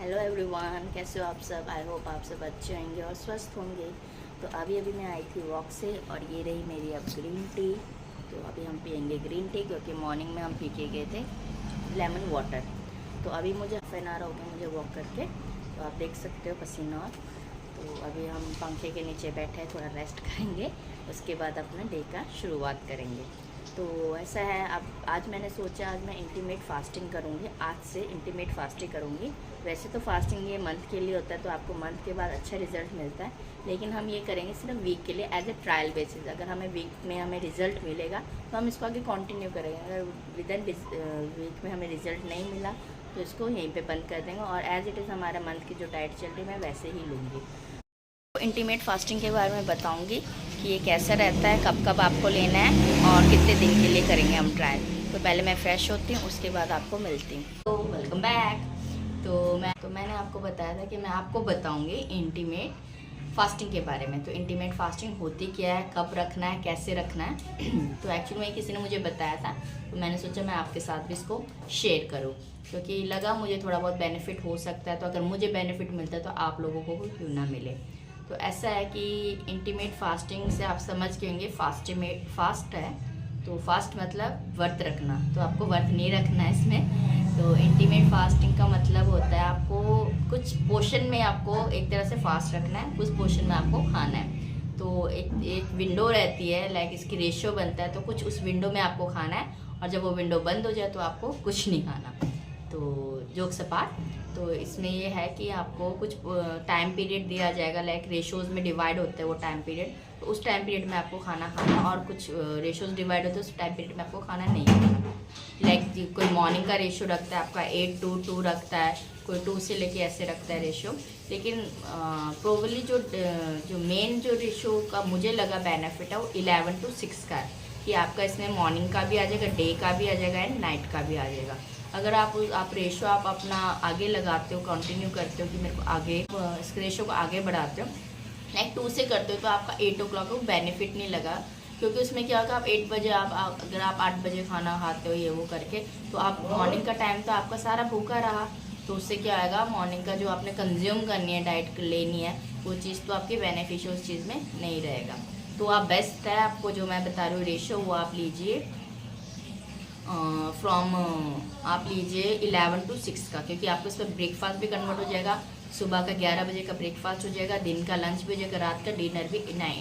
Hello everyone, कैसे हो आप सब। आई होप आप सब अच्छे होंगे और स्वस्थ होंगे। तो अभी मैं आई थी वॉक से और ये रही मेरी अब ग्रीन टी। तो अभी हम पियेंगे ग्रीन टी क्योंकि मॉर्निंग में हम पी के गए थे लेमन वाटर। तो अभी मुझे हाफ एन आवर हो गया मुझे वॉक करके, तो आप देख सकते हो पसीना। और तो अभी हम पंखे के नीचे बैठे हैं, थोड़ा रेस्ट करेंगे, उसके बाद अपना डे का शुरुआत करेंगे। तो ऐसा है, अब आज मैंने सोचा आज मैं इंटीमेट फास्टिंग करूँगी। आज से इंटीमेट फास्टिंग करूँगी। वैसे तो फास्टिंग ये मंथ के लिए होता है, तो आपको मंथ के बाद अच्छा रिजल्ट मिलता है, लेकिन हम ये करेंगे सिर्फ वीक के लिए एज ए ट्रायल बेसिस। अगर हमें वीक में हमें रिजल्ट मिलेगा तो हम इसको आगे कंटिन्यू करेंगे। अगर विद इन वीक में हमें रिजल्ट नहीं मिला तो इसको यहीं पे बंद कर देंगे और एज इट इज़ हमारा मंथ की जो डाइट चल रही है मैं वैसे ही लूँगी। इंटीमेट फास्टिंग के बारे में बताऊंगी कि ये कैसा रहता है, कब कब आपको लेना है और कितने दिन के लिए करेंगे हम ट्रायल। तो पहले मैं फ्रेश होती हूँ, उसके बाद आपको मिलती हूँ। तो वेलकम बैक। तो मैंने आपको बताया था कि मैं आपको बताऊंगी इंटीमेट फास्टिंग के बारे में। तो इंटीमेट फास्टिंग होती क्या है, कब रखना है, कैसे रखना है। तो एक्चुअली में किसी ने मुझे बताया था, तो मैंने सोचा मैं आपके साथ भी इसको शेयर करूँ, क्योंकि लगा मुझे थोड़ा बहुत बेनिफिट हो सकता है। तो अगर मुझे बेनिफिट मिलता है तो आप लोगों को भी क्यों ना मिले। तो ऐसा है कि इंटीमेट फास्टिंग से आप समझ के होंगे, फास्ट है तो फास्ट मतलब व्रत रखना। तो आपको व्रत नहीं रखना है इसमें। तो इंटीमेट फास्टिंग का मतलब होता है आपको कुछ पोर्शन में आपको एक तरह से फास्ट रखना है, कुछ पोर्शन में आपको खाना है। तो एक विंडो रहती है, लाइक इसकी रेशियो बनता है, तो कुछ उस विंडो में आपको खाना है और जब वो विंडो बंद हो जाए तो आपको कुछ नहीं खाना। तो जोक्स अपार्ट, तो इसमें ये है कि आपको कुछ टाइम पीरियड दिया जाएगा, लाइक रेशोज़ में डिवाइड होता है वो टाइम पीरियड। तो उस टाइम पीरियड में आपको खाना और कुछ रेशोज़ डिवाइड होते हैं उस टाइम पीरियड में आपको खाना नहीं खाना। लाइक कोई मॉर्निंग का रेशो रखता है आपका 8 to 2 रखता है, कोई 2 से लेके ऐसे रखता है रेशो। लेकिन प्रोबेबली जो मेन जो रेशो का मुझे लगा बेनिफिट है वो 11 to 6 का है, कि आपका इसमें मॉर्निंग का भी आ जाएगा, डे का भी आ जाएगा एंड नाइट का भी आ जाएगा। अगर आप रेशो आप अपना आगे लगाते हो, कंटिन्यू करते हो कि मेरे को आगे इस रेशो को आगे बढ़ाते हो, लाइक 2 से करते हो, तो आपका 8 o'clock को बेनिफिट नहीं लगा। क्योंकि उसमें क्या होगा, आप 8 बजे अगर आप 8 बजे खाना खाते हो ये वो करके, तो आप मॉर्निंग का टाइम तो आपका सारा भूखा रहा। तो उससे क्या आएगा, मॉर्निंग का जो आपने कंज्यूम करनी है, डाइट लेनी है, वो चीज़ तो आपकी बेनिफिशियल उस चीज़ में नहीं रहेगा। तो आप बेस्ट है, आपको जो मैं बता रही हूँ रेशो वो आप लीजिए आप लीजिए 11 to 6 का, क्योंकि आपको इस पर ब्रेकफास्ट भी कन्वर्ट हो जाएगा। सुबह का 11 बजे का ब्रेकफास्ट हो जाएगा, दिन का लंच भी हो जाएगा, रात का डिनर भी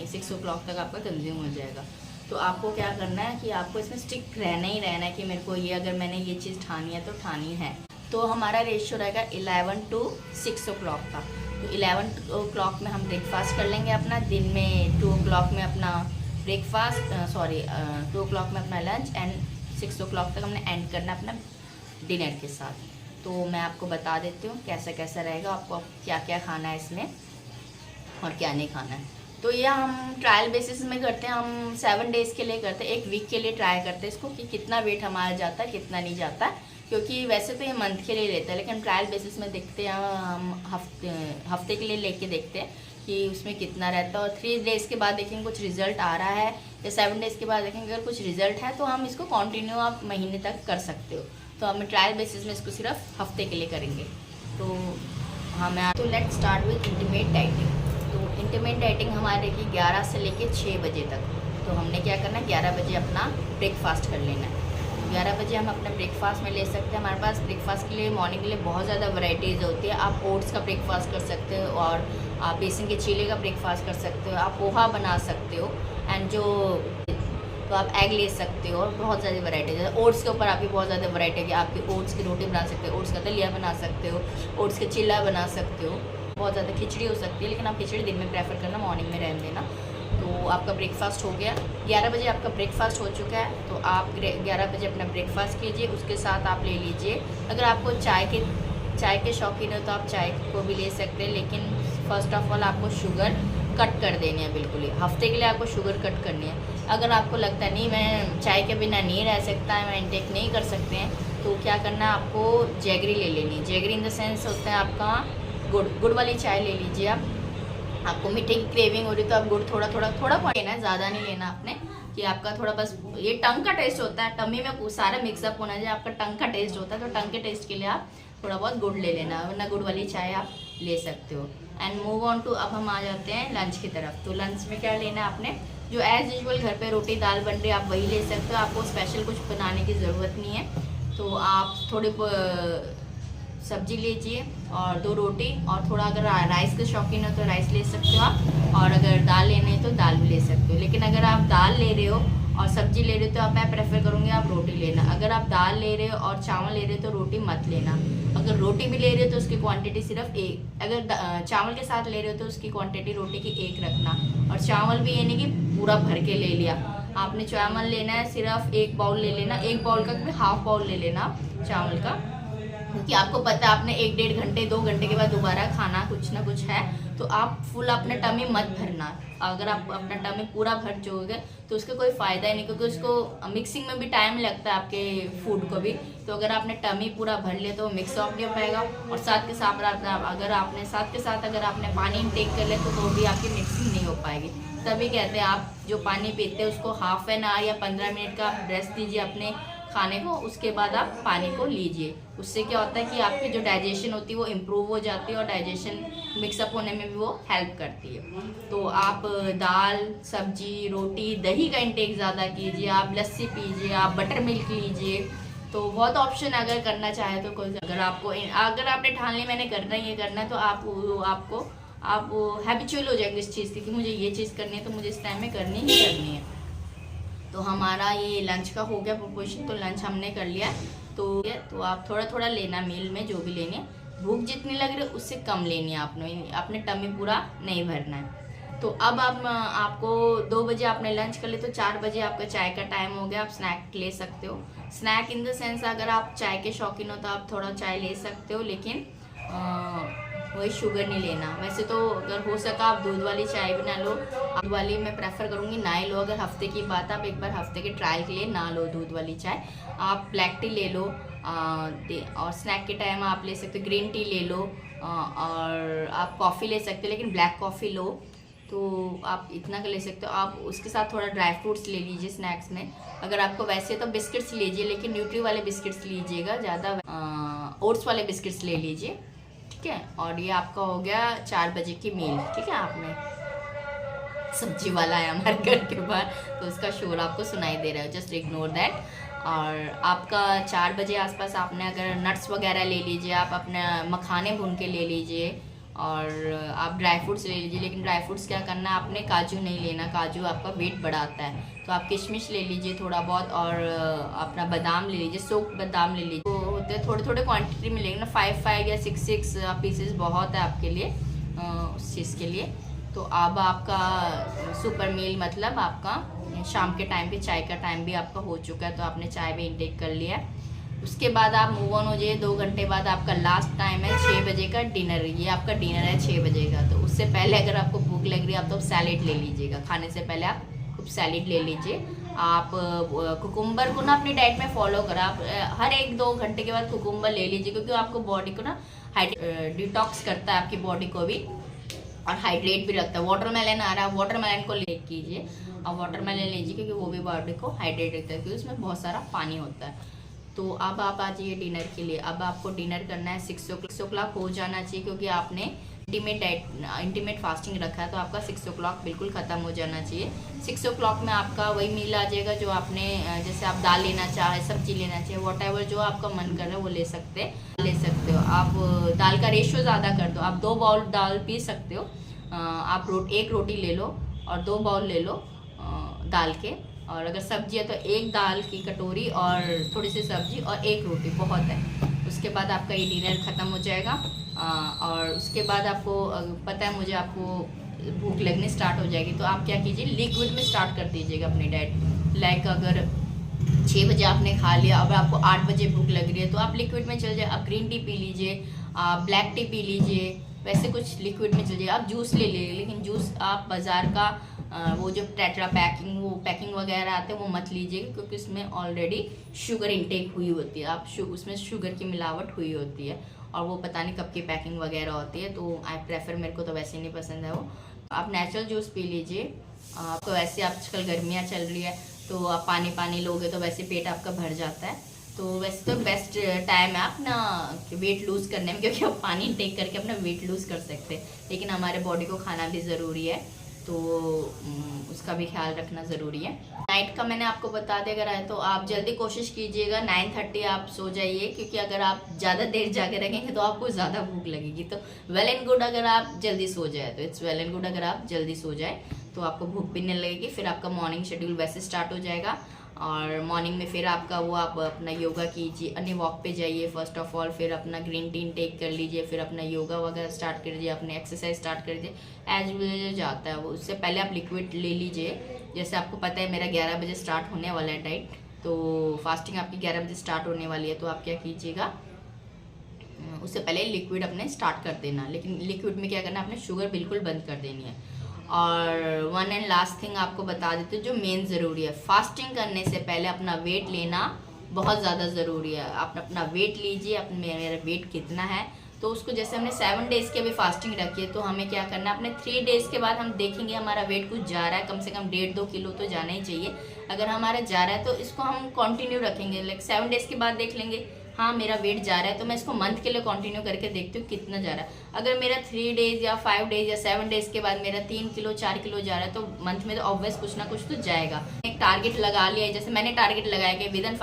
6 o'clock तक आपका कंज्यूम हो जाएगा। तो आपको क्या करना है कि आपको इसमें स्टिक रहना ही रहना है कि मेरे को ये, अगर मैंने ये चीज़ ठानी है तो ठानी है। तो हमारा रेशियो रहेगा 11 to 6 o'clock का। तो 11 o'clock में हम ब्रेकफास्ट कर लेंगे अपना, दिन में 2 o'clock में अपना ब्रेकफास्ट 2 o'clock में अपना लंच एंड 6 o'clock तक हमने एंड करना अपना डिनर के साथ। तो मैं आपको बता देती हूँ कैसा कैसा रहेगा, आपको क्या क्या खाना है इसमें और क्या नहीं खाना है। तो ये हम ट्रायल बेसिस में करते हैं, हम 7 days के लिए करते हैं, एक वीक के लिए ट्राई करते हैं इसको कि कितना वेट हमारा जाता है कितना नहीं जाता है। क्योंकि वैसे तो ये मंथ के लिए लेता है, लेकिन ट्रायल बेसिस में देखते हैं, हम हफ्ते के लिए लेके देखते हैं कि उसमें कितना रहता है। और 3 days के बाद देखेंगे कुछ रिजल्ट आ रहा है, या 7 days के बाद देखेंगे अगर कुछ रिजल्ट है तो हम इसको कंटिन्यू आप महीने तक कर सकते हो। तो हम ट्रायल बेसिस में इसको सिर्फ हफ्ते के लिए करेंगे। तो तो let start with intimate dieting. तो इंटीमेट डाइटिंग हमारे की 11 से लेके 6 बजे तक। तो हमने क्या करना है, 11 बजे अपना ब्रेकफास्ट कर लेना है। 11 बजे हम अपना ब्रेकफास्ट में ले सकते हैं। हमारे पास ब्रेकफास्ट के लिए मॉर्निंग के लिए बहुत ज़्यादा वैरायटीज़ होती है। आप ओट्स का ब्रेकफास्ट कर सकते हो, और आप बेसन के चीले का ब्रेकफास्ट कर सकते हो, आप पोहा बना सकते हो, एंड तो आप एग ले सकते हो, और बहुत ज़्यादा वैरायटीज है। ओट्स के ऊपर आपकी बहुत ज़्यादा वैरायटी है कि आपकी ओट्स की रोटी बना सकते हो, ओट्स का दलिया बना सकते हो, ओट्स के चिल्ला बना सकते हो, बहुत ज़्यादा खिचड़ी हो सकती है, लेकिन आप खिचड़ी दिन में प्रेफर करना, मॉर्निंग में रहने देना। तो आपका ब्रेकफास्ट हो गया, 11 बजे आपका ब्रेकफास्ट हो चुका है। तो आप 11 बजे अपना ब्रेकफास्ट कीजिए, उसके साथ आप ले लीजिए, अगर आपको चाय के शौकीन हो तो आप चाय को भी ले सकते हैं, लेकिन फर्स्ट ऑफ ऑल आपको शुगर कट कर देनी है बिल्कुल ही। हफ्ते के लिए आपको शुगर कट करनी है। अगर आपको लगता है नहीं मैं चाय के बिना नहीं रह सकता, मैं इंटेक नहीं कर सकते हैं, तो क्या करना है, आपको जैगरी ले लेनी। जैगरी इन द सेंस होता है आपका गुड़ वाली चाय ले लीजिए आप। आपको मीठे की क्रेविंग हो रही तो आप गुड़ थोड़ा लेना है, ज़्यादा नहीं लेना आपने, कि आपका थोड़ा बस ये टंग का टेस्ट होता है, टमी में सारा मिक्सअप होना चाहिए, आपका टंग का टेस्ट होता है। तो टंग के टेस्ट के लिए आप थोड़ा बहुत गुड़ ले लेना, वरना गुड़ वाली चाय आप ले सकते हो। एंड मूव ऑन टू, अब हम आ जाते हैं लंच की तरफ। तो लंच में क्या लेना है आपने, जो एज़ यूजुअल घर पे रोटी दाल बन रही है आप वही ले सकते हो, आपको स्पेशल कुछ बनाने की ज़रूरत नहीं है। तो आप थोड़ी सब्जी लीजिए और 2 रोटी, और थोड़ा अगर राइस के शौकीन हो तो राइस ले सकते हो आप, और अगर दाल लेनी है तो दाल भी ले सकते हो। लेकिन अगर आप दाल ले रहे हो और सब्जी ले रहे हो तो मैं प्रेफर करूँगी आप रोटी लेना। अगर आप दाल ले रहे हो और चावल ले रहे हो तो रोटी मत लेना। अगर रोटी भी ले रहे हो तो उसकी क्वांटिटी सिर्फ 1, अगर चावल के साथ ले रहे हो तो उसकी क्वांटिटी रोटी की 1 रखना। और चावल भी ये नहीं कि पूरा भर के ले लिया, आपने चावल लेना है सिर्फ 1 बाउल ले लेना, 1 बाउल का भी हाफ बाउल ले लेना चावल का, क्योंकि आपको पता है आपने 1-1.5 घंटे 2 घंटे के बाद दोबारा खाना कुछ ना कुछ है, तो आप फुल अपना टमी मत भरना। अगर आप अपना टमी पूरा भर जाओगे तो उसका कोई फ़ायदा ही नहीं, क्योंकि उसको मिक्सिंग में भी टाइम लगता है आपके फूड को भी। तो अगर आपने टमी पूरा भर लिया तो मिक्स ऑफ नहीं हो पाएगा, और साथ के साथ अगर आपने पानी इनटेक कर लिया तो भी आपकी मिक्सिंग नहीं हो पाएगी। तभी कहते हैं आप जो पानी पीते हैं उसको हाफ एन आवर या 15 मिनट का रेस्ट दीजिए अपने खाने को, उसके बाद आप पानी को लीजिए। उससे क्या होता है कि आपकी जो डाइजेशन होती है वो इम्प्रूव हो जाती है, और डाइजेशन मिक्सअप होने में भी वो हेल्प करती है। तो आप दाल सब्जी रोटी दही का इंटेक ज़्यादा कीजिए, आप लस्सी पीजिए, आप बटर मिल्क लीजिए। तो बहुत ऑप्शन अगर करना चाहे तो कोई, अगर आपने ठान लिया मैंने करना ही ये करना है, तो आप हैबिचुअल हो जाएंगे इस चीज़ की कि मुझे ये चीज़ करनी है तो मुझे इस टाइम में करनी ही करनी है। तो हमारा ये लंच का हो गया प्रिपरेशन, तो लंच हमने कर लिया। तो आप थोड़ा थोड़ा लेना मील में जो भी लेनी है, भूख जितनी लग रही है उससे कम लेनी है आपने टमी पूरा नहीं भरना है। तो अब आपको 2 बजे आपने लंच कर लिया, तो 4 बजे आपका चाय का टाइम हो गया, आप स्नैक ले सकते हो। स्नैक इन द सेंस अगर आप चाय के शौकीन हो तो आप थोड़ा चाय ले सकते हो, लेकिन वही शुगर नहीं लेना। वैसे तो अगर हो सका आप दूध वाली चाय भी ना लो, दूध वाली मैं प्रेफर करूँगी ना ही लो। अगर हफ्ते की बात, आप एक बार हफ्ते के ट्रायल के लिए ना लो दूध वाली चाय, आप ब्लैक टी ले लो। और स्नैक के टाइम आप ले सकते हो ग्रीन टी ले लो, और आप कॉफ़ी ले सकते हो, लेकिन ब्लैक कॉफ़ी लो। तो आप इतना कर ले सकते हो। आप उसके साथ थोड़ा ड्राई फ्रूट्स ले लीजिए स्नैक्स में। अगर आपको वैसे तो बिस्किट्स लीजिए, लेकिन न्यूट्री वाले बिस्किट्स लीजिएगा, ज़्यादा ओट्स वाले बिस्किट्स ले लीजिए, ठीक है। और ये आपका हो गया 4 बजे की मील, ठीक है। आपने सब्जी वाला है हमारे घर के बाहर, तो उसका शोर आपको सुनाई दे रहा है, जस्ट इग्नोर दैट। और आपका 4 बजे आसपास आपने अगर नट्स वगैरह ले लीजिए, आप अपने मखाने भून के ले लीजिए, और आप ड्राई फ्रूट्स ले लीजिए। लेकिन ड्राई फ्रूट्स क्या करना है, आपने काजू नहीं लेना, काजू आपका वेट बढ़ाता है। तो आप किशमिश ले लीजिए थोड़ा बहुत, और अपना बादाम ले लीजिए, सोक्ड बादाम ले लीजिए। तो होते हैं थोड़े थोड़े क्वांटिटी में लेना, 5 या 6 पीसेस बहुत है आपके लिए, उस चीज़ के लिए। तो अब आपका सुपर मील मतलब आपका शाम के टाइम पे चाय का टाइम भी आपका हो चुका है, तो आपने चाय भी इंटेक कर लिया। उसके बाद आप मूव ऑन हो जाइए। 2 घंटे बाद आपका लास्ट टाइम है 6 बजे का डिनर। ये आपका डिनर है 6 बजे का। तो उससे पहले अगर आपको भूख लग रही है आप तो सैलेड ले लीजिएगा, खाने से पहले आप खूब सैलेड ले लीजिए। आप कुकुम्बर को ना अपनी डाइट में फॉलो करें, आप हर 1-2 घंटे के बाद कुकुम्बर ले लीजिए, क्योंकि आपको बॉडी को ना डिटॉक्स करता है, आपकी बॉडी को भी, और हाइड्रेट भी रखता है। वाटरमेलन आ रहा है, वाटरमेलन को ले कीजिए, और वाटरमेलन लीजिए, क्योंकि वो भी बॉडी को हाइड्रेट रखता है, क्योंकि उसमें बहुत सारा पानी होता है। तो अब आप आ जाइए डिनर के लिए। अब आपको डिनर करना है 6 o'clock हो जाना चाहिए, क्योंकि आपने इंटीमेट फास्टिंग रखा है, तो आपका 6 o'clock बिल्कुल ख़त्म हो जाना चाहिए। 6 o'clock में आपका वही मील आ जाएगा जो आपने, जैसे आप दाल लेना चाहे, सब्जी लेना चाहिए, वॉटेवर जो आपका मन कर रहा है वो ले सकते हो। आप दाल का रेशियो ज़्यादा कर दो, आप 2 बाउल दाल पी सकते हो। आप 1 रोटी ले लो और 2 बाउल ले लो दाल के। और अगर सब्जी है तो 1 दाल की कटोरी और थोड़ी सी सब्जी और 1 रोटी बहुत है। उसके बाद आपका ये डिनर ख़त्म हो जाएगा। और उसके बाद आपको पता है मुझे, आपको भूख लगनी स्टार्ट हो जाएगी, तो आप क्या कीजिए, लिक्विड में स्टार्ट कर दीजिएगा अपनी डाइट। लाइक अगर 6 बजे आपने खा लिया, अब आपको 8 बजे भूख लग रही है, तो आप लिक्विड में चल जाए। आप ग्रीन टी पी लीजिए, आप ब्लैक टी पी लीजिए, वैसे कुछ लिक्विड में चल जाइए। आप जूस ले लीजिए, लेकिन जूस आप बाज़ार का वो जो टेट्रा पैकिंग वगैरह आते हैं वो मत लीजिए, क्योंकि उसमें ऑलरेडी शुगर इंटेक हुई होती है। आप उसमें शुगर की मिलावट हुई होती है, और वो पता नहीं कब की पैकिंग वगैरह होती है। तो आई प्रेफर, मेरे को तो वैसे नहीं पसंद है वो। आप नेचुरल जूस पी लीजिए। आपको वैसे आजकल गर्मियाँ चल रही है, तो आप पानी लोगे तो वैसे पेट आपका भर जाता है। तो वैसे तो बेस्ट टाइम है अपना वेट लूज़ करने में, क्योंकि आप पानी टेक करके अपना वेट लूज़ कर सकते हैं, लेकिन हमारे बॉडी को खाना भी ज़रूरी है, तो उसका भी ख्याल रखना ज़रूरी है। नाइट का मैंने आपको बता दिया, अगर आए तो आप जल्दी कोशिश कीजिएगा 9:30 आप सो जाइए, क्योंकि अगर आप ज़्यादा देर जाके रखेंगे तो आपको ज़्यादा भूख लगेगी। तो वेल एंड गुड अगर आप जल्दी सो जाए, तो इट्स वेल एंड गुड अगर आप जल्दी सो जाए तो आपको भूख भी नहीं लगेगी। फिर आपका मॉर्निंग शेड्यूल वैसे स्टार्ट हो जाएगा, और मॉर्निंग में फिर आपका वो आप अपना योगा कीजिए, अन्य वॉक पे जाइए फर्स्ट ऑफ ऑल, फिर अपना ग्रीन टी टेक कर लीजिए, फिर अपना योगा वगैरह स्टार्ट कर लीजिए, अपने एक्सरसाइज स्टार्ट कर लीजिए एज यूजुअल जाता है वो। उससे पहले आप लिक्विड ले लीजिए, जैसे आपको पता है मेरा 11 बजे स्टार्ट होने वाला है डाइट, तो फास्टिंग आपकी 11 बजे स्टार्ट होने वाली है, तो आप क्या कीजिएगा उससे पहले लिक्विड अपने स्टार्ट कर देना। लेकिन लिक्विड में क्या करना, आपने शुगर बिल्कुल बंद कर देनी है। और वन एंड लास्ट थिंग आपको बता देते जो मेन ज़रूरी है, फास्टिंग करने से पहले अपना वेट लेना बहुत ज़्यादा ज़रूरी है। आप अपना वेट लीजिए, मेरा वेट कितना है, तो उसको जैसे हमने 7 डेज़ की अभी फास्टिंग रखी है, तो हमें क्या करना है, अपने 3 डेज़ के बाद हम देखेंगे हमारा वेट कुछ जा रहा है, कम से कम 1.5-2 किलो तो जाना ही चाहिए। अगर हमारा जा रहा है तो इसको हम कंटिन्यू रखेंगे, लाइक 7 डेज़ के बाद देख लेंगे हाँ मेरा वेट जा रहा है, तो मैं इसको मंथ के लिए कंटिन्यू करके देखती हूँ कितना जा रहा है। अगर मेरा 3 डेज़ या 5 डेज़ या 7 डेज़ के बाद मेरा 3 किलो 4 किलो जा रहा है, तो मंथ में तो ऑब्वियस कुछ ना कुछ तो जाएगा। एक टारगेट लगा लिया है, जैसे मैंने टारगेट लगाया कि विदिन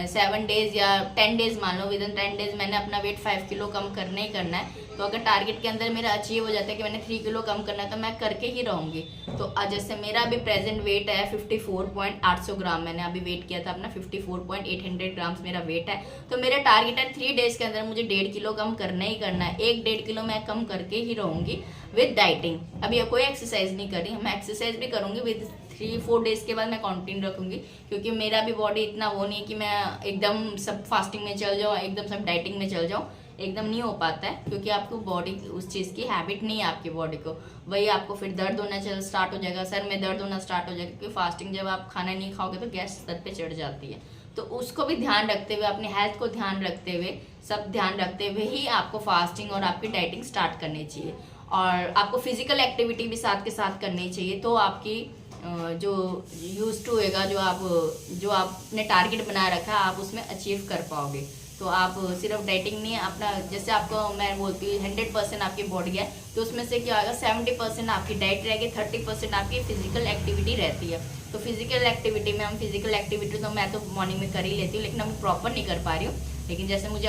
7 डेज़ या 10 डेज़ मान लो, विदिन 10 डेज़ मैंने अपना वेट 5 किलो कम करना ही करना है। तो अगर टारगेट के अंदर मेरा अचीव हो जाता है कि मैंने 3 किलो कम करना है, तो मैं करके ही रहूँगी। तो जैसे मेरा अभी प्रेजेंट वेट है 54.800 ग्राम, मैंने अभी वेट किया था अपना 54.800 ग्राम्स मेरा वेट है। तो मेरा टारगेट है 3 डेज़ के अंदर मुझे 1.5 किलो कम करना ही करना है, 1-1.5 किलो मैं कम करके ही रहूँगी विद डाइटिंग। अभी कोई एक्सरसाइज नहीं कर रही, मैं एक्सरसाइज भी करूँगी विद 3-4 डेज़ के बाद मैं कंटिन्यू रखूँगी, क्योंकि मेरा भी बॉडी इतना वो नहीं है कि मैं एकदम सब फास्टिंग में चल जाऊँ, एकदम सब डाइटिंग में चल जाऊँ, एकदम नहीं हो पाता है, क्योंकि आपको बॉडी उस चीज़ की हैबिट नहीं है आपकी बॉडी को। वही आपको फिर दर्द होना स्टार्ट हो जाएगा, सर में दर्द होना स्टार्ट हो जाएगा, क्योंकि फास्टिंग जब आप खाना नहीं खाओगे तो गैस सर पे चढ़ जाती है। तो उसको भी ध्यान रखते हुए, अपने हेल्थ को ध्यान रखते हुए, सब ध्यान रखते हुए ही आपको फास्टिंग और आपकी डाइटिंग स्टार्ट करनी चाहिए। और आपको फिजिकल एक्टिविटी भी साथ के साथ करनी चाहिए, तो आपकी जो यूज टू होएगा, जो आपने टारगेट बना रखा है आप उसमें अचीव कर पाओगे। तो आप सिर्फ डाइटिंग नहीं, अपना जैसे आपको मैं बोलती हूँ 100% आपकी बॉडी है, तो उसमें से क्या होगा 70% आपकी डाइट रहेगी, 30% आपकी फिजिकल एक्टिविटी रहती है। तो फिजिकल एक्टिविटी में फिजिकल एक्टिविटी तो मैं तो मॉर्निंग में कर ही लेती हूँ, लेकिन मैं प्रॉपर नहीं कर पा रही हूँ। लेकिन जैसे मुझे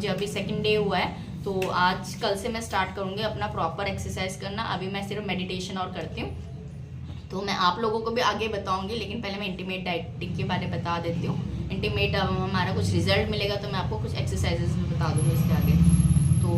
अभी 2nd डे हुआ है, तो आज कल से मैं स्टार्ट करूँगी अपना प्रॉपर एक्सरसाइज करना। अभी मैं सिर्फ मेडिटेशन और करती हूँ, तो मैं आप लोगों को भी आगे बताऊंगी, लेकिन पहले मैं इंटीमेट डाइटिंग के बारे में बता देती हूँ। इंटीमेट हमारा कुछ रिजल्ट मिलेगा तो मैं आपको कुछ एक्सरसाइजेस में बता दूँगी इसके आगे। तो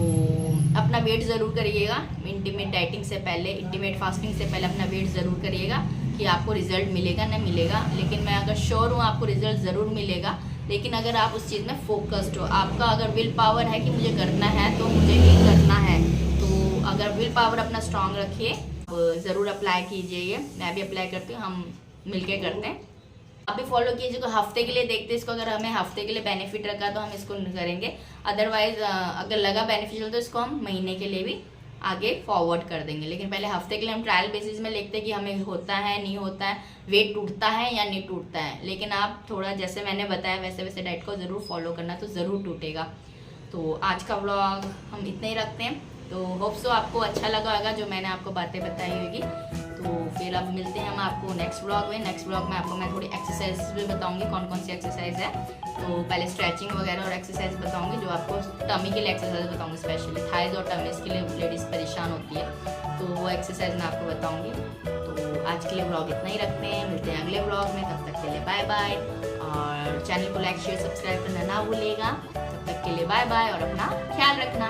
अपना वेट ज़रूर करिएगा इंटीमेट डाइटिंग से पहले, इंटीमेट फास्टिंग से पहले अपना वेट ज़रूर करिएगा कि आपको रिजल्ट मिलेगा ना मिलेगा। लेकिन मैं अगर श्योर हूँ आपको रिजल्ट ज़रूर मिलेगा, लेकिन अगर आप उस चीज़ में फोकस्ड हो, आपका अगर विल पावर है कि मुझे करना है तो मुझे ही करना है। तो अगर विल पावर अपना स्ट्रांग रखिए, ज़रूर अप्लाई कीजिए। ये मैं भी अप्लाई करती हूँ, हम मिलके करते हैं। आप भी फॉलो कीजिए, को हफ्ते के लिए देखते हैं इसको, अगर हमें हफ्ते के लिए बेनिफिट रखा तो हम इसको करेंगे, अदरवाइज अगर लगा बेनिफिशियल तो इसको हम महीने के लिए भी आगे फॉरवर्ड कर देंगे। लेकिन पहले हफ्ते के लिए हम ट्रायल बेसिस में लिखते हैं कि हमें होता है नहीं होता है, वेट टूटता है या नहीं टूटता है। लेकिन आप थोड़ा जैसे मैंने बताया वैसे वैसे डाइट को ज़रूर फॉलो करना, तो ज़रूर टूटेगा। तो आज का व्लॉग हम इतना ही रखते हैं। तो होप सो आपको अच्छा लगा होगा जो मैंने आपको बातें बताई होगी। तो फिर अब मिलते हैं हम आपको नेक्स्ट व्लॉग में। नेक्स्ट व्लॉग में आपको मैं थोड़ी एक्सरसाइज भी बताऊंगी, कौन कौन सी एक्सरसाइज है। तो पहले स्ट्रेचिंग वगैरह और एक्सरसाइज बताऊंगी, जो आपको टमी के लिए एक्सरसाइज बताऊंगी, स्पेशली थाइज और टमीज के लिए लेडीज़ परेशान होती है, तो वो एक्सरसाइज मैं आपको बताऊँगी। तो आज के लिए व्लॉग इतना ही रखते हैं, मिलते हैं अगले व्लॉग में। तब तक के लिए बाय बाय, और चैनल को लाइक शेयर सब्सक्राइब करना ना भूलिएगा। तब तक के लिए बाय बाय और अपना ख्याल रखना।